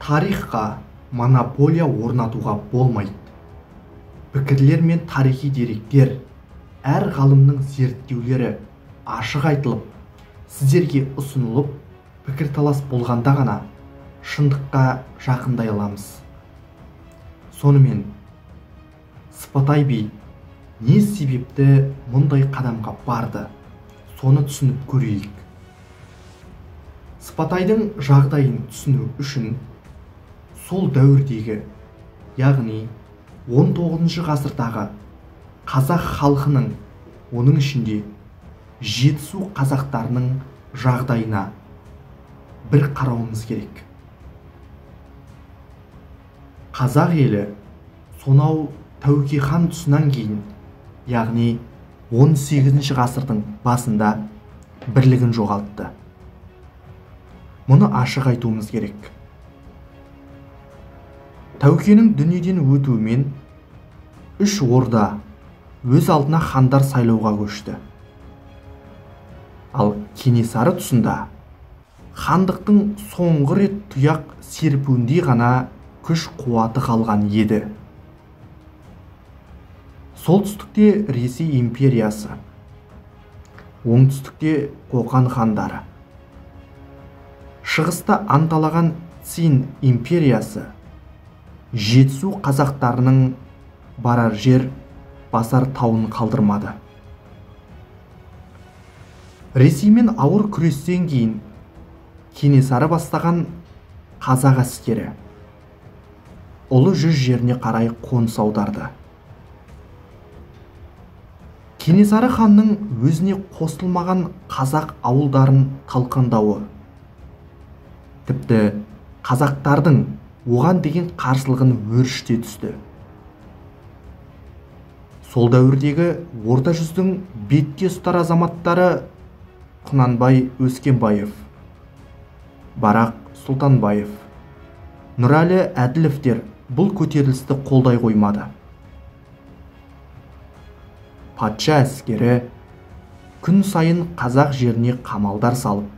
Тарихқа монополия орнатуға болмайды. Пікірлер мен тарихи деректер, әр ғалымның зерттеулері ашық айтылып, сіздерге ұсынылып, пікірталас болғанда ғана шындыққа жақындай аламыз. Сонымен, Сыпатай би не себепті мұндай қадамға барды, соны түсініп көрейік. Сыпатайдың жағдайын түсіну үшін сол дәуірдегі, яғни 19 ғасырдағы қазақ халқының, оның ішінде Жетісу қазақтарының жағдайына бір қарауымыз керек. Қазақ елі сонау Тәуке хан тұсынан кейін, яғни 18 ғасырдың басында бірлігін жоғалтты. Мұны ашық айтуымыз керек. Тәукенің дүниеден өтуімен үш орда өз алдына хандар сайлауға көшті. Ал Кенесары тұсында хандықтың соңғы рет тұяқ серпуіндей ғана күш қуаты қалған еді. Солтүстікте Ресей империясы, оңтүстікте Қоқан хандары, шығыста анталаған Цин империясы Жетісу қазақтарының барар жер, басар тауын қалдырмады. Ресеймен ауыр күрестен кейін Кенесары бастаған қазақ әскері Ұлы Жүз жеріне қарай қоныс аударды. Кенесары ханның өзіне қосылмаған қазақ ауылдарын талқандауы, тіпті қазақтардың оған деген қарсылығын өршіте түсті. Сол дәуірдегі орта жүздің бетке ұстар азаматтары Құнанбай Өскенбаев, Барақ Сұлтанбаев, Нұрәлі Әділовтер бұл көтерілісті қолдай қоймады. Патша әскері күн сайын қазақ жеріне қамалдар салып,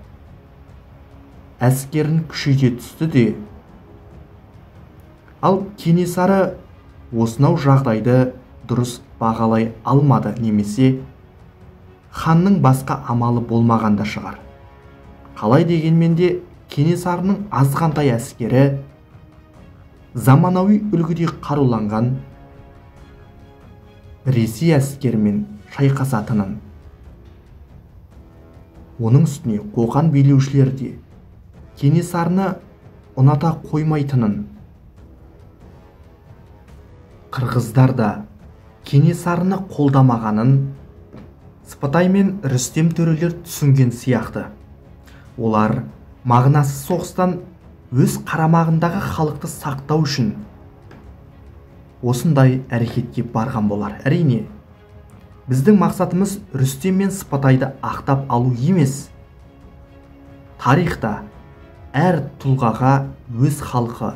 әскерін күшейте түсті де, ал Кенесары осынау жағдайды дұрыс бағалай алмады, немесе ханның басқа амалы болмағанда шығар. Қалай дегенмен де Кенесарының азғантай әскері заманауи үлгіде қаруланған Ресей әскерімен шайқасатынын, оның үстіне Қоқан билеушілері де Кенесарыны ұната қоймайтынын, қырғыздар да Кенесарыны қолдамағанын Сыпатай мен Рүстем төрелер түсінген сияқты. Олар мағынасыз соғыстан өз қарамағындағы халықты сақтау үшін осындай әрекетке барған болар. Әрине, біздің мақсатымыз Рүстем мен Сыпатайды ақтап алу емес. Тарихта әр тұлғаға өз халқы,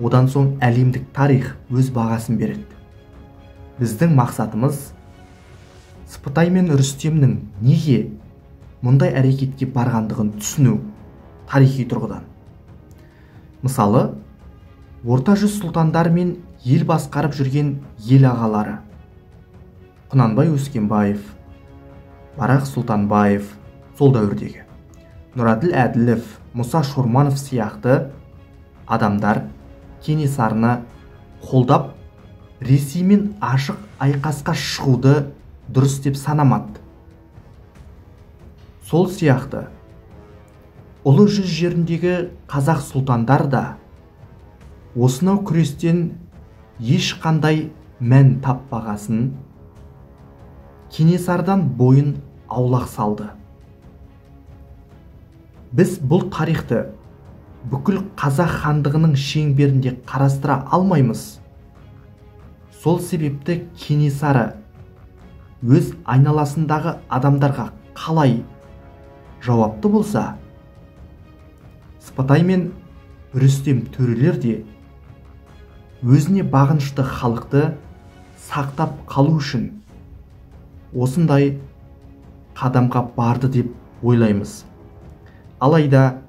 одан соң әлемдік тарих өз бағасын береді. Біздің мақсатымыз Сыпатай мен Рүстемнің неге мұндай әрекетке барғандығын түсіну тарихи тұрғыдан. Мысалы, орта жүз сұлтандары мен ел басқарып жүрген ел ағалары Құнанбай Өскенбаев, Барақ Сұлтанбаев, сол дәуірдегі Нұрәділ Әділов, Мұса Шорманов сияқты адамдар Кенесарыны қолдап Ресеймен ашық айқасқа шығуды дұрыс деп санамады. Сол сияқты Ұлы Жүз жеріндегі қазақ сұлтандар да осынау күрестен ешқандай мән таппағасын Кенесарыдан бойын аулақ салды. Біз бұл тарихты бүкіл қазақ хандығының шеңберінде қарастыра алмаймыз. Сол себепті Кенесары өз айналасындағы адамдарға қалай жауапты болса, Сыпатай мен Рүстем төрелер де өзіне бағынышты халықты сақтап қалу үшін осындай қадамға барды деп ойлаймыз. Алайда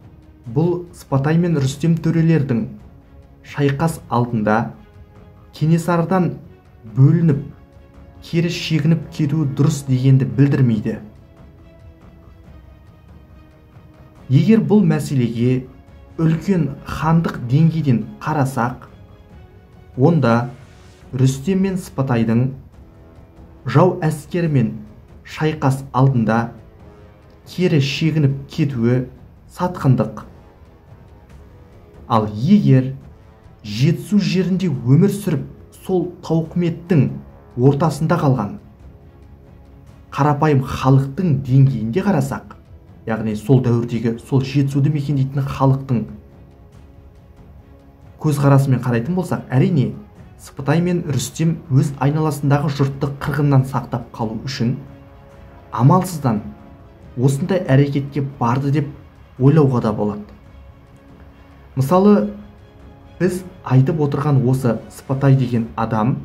бұл Сыпатай мен Рүстем төрелердің шайқас алдында Кенесарыдан бөлініп кері шегініп кетуі дұрыс дегенді білдірмейді. Егер бұл мәселеге үлкен хандық деңгейден қарасақ, онда Рүстем мен Сыпатайдың жау әскерімен шайқас алдында кері шегініп кетуі сатқындық. Ал егер Жетісу жерінде өмір сүріп, сол тауқыметтің ортасында қалған қарапайым халықтың деңгейінде қарасақ, яғни сол дәуірдегі сол Жетісуды мекендейтін халықтың көзқарасымен қарайтын болсақ, әрине Сыпатай мен Рүстем өз айналасындағы жұртты қырғыннан сақтап қалу үшін амалсыздан осындай әрекетке барды деп ойлауға да болады. Мысалы, біз айтып отырған осы Сыпатай деген адам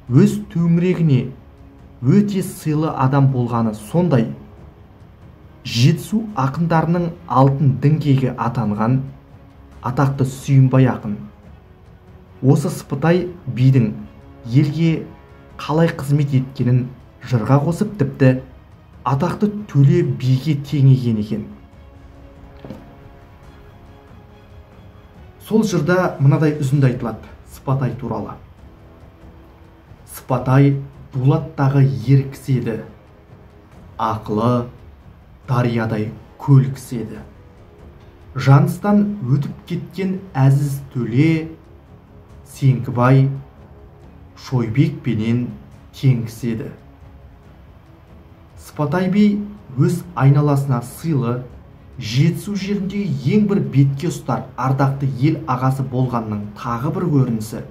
өз төңірегіне өте сыйлы адам болғаны сондай, Жетісу ақындарының алтын діңгегі атанған атақты Сүйінбай ақын. Осы Сыпатай бидің елге қалай қызмет еткенін жырға қосып, тіпті атақты Төле биге теңеген екен. Сол жырда мынадай үзінді айтылады Сыпатай туралы. Сыпатай дулаттағы ер кісі еді, ақылы дариядай көл кісі еді. Жаныстан өтіп кеткен әзіз Төле, Сеңкібай Шойбекпенен тең кісі еді. Сыпатай би өз айналасына сыйлы, Жетісу жеріндегі ең бір бетке ұстар ардақты ел ағасы болғанның тағы бір көрінісі.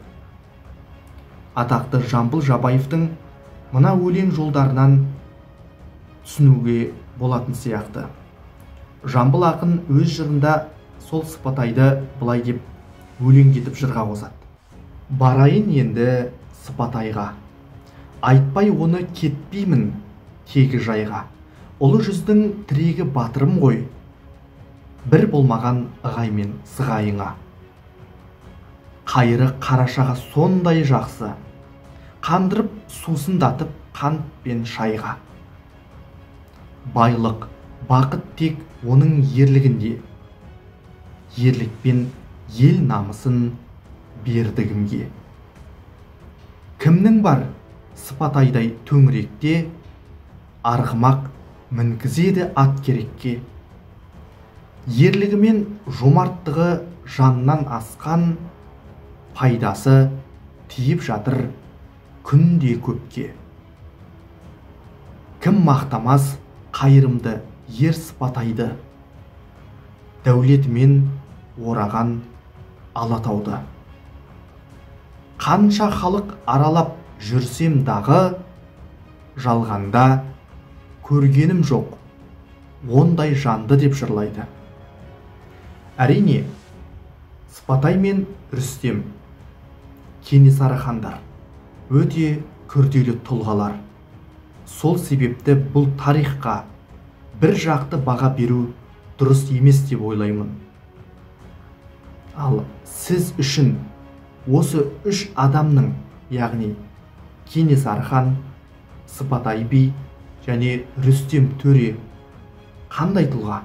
Атақты Жамбыл Жабаевтың мына өлең жолдарынан түсінуге болатын сияқты. Жамбыл ақын өз жырында сол Сыпатайды былай деп өлең етіп жырға қосады. Барайын енді Сыпатайға, айтпай оны кетпеймін тегі жайға. Ұлы жүздің тірегі батырым ғой, бір болмаған ығаймен сығайыңа. Қайыры қарашаға сондай жақсы, қандырып сусындатып қант пен шайға. Байлық, бақыт тек оның ерлігінде, ерлікпен ел намысын бердігімге. Кімнің бар Сыпатайдай төңіректе, арғымақ мінгізеді ат керекке. Ерлігі мен жомарттығы жаннан асқан, пайдасы тиіп жатыр күнде көпке. Кім мақтамас қайырымды ер Сыпатайды, дәулетімен ораған Алатауды. Қанша халық аралап жүрсем дағы, жалғанда көргенім жоқ ондай жанды деп жырлайды. Әрине, Сыпатай мен Рүстем, Кенесары хандар өте күрделі тұлғалар. Сол себепті бұл тарихқа бір жақты баға беру дұрыс емес деп ойлаймын. Ал сіз үшін осы үш адамның, яғни Кенесары хан, Сыпатай би және Рүстем төре қандай тұлға?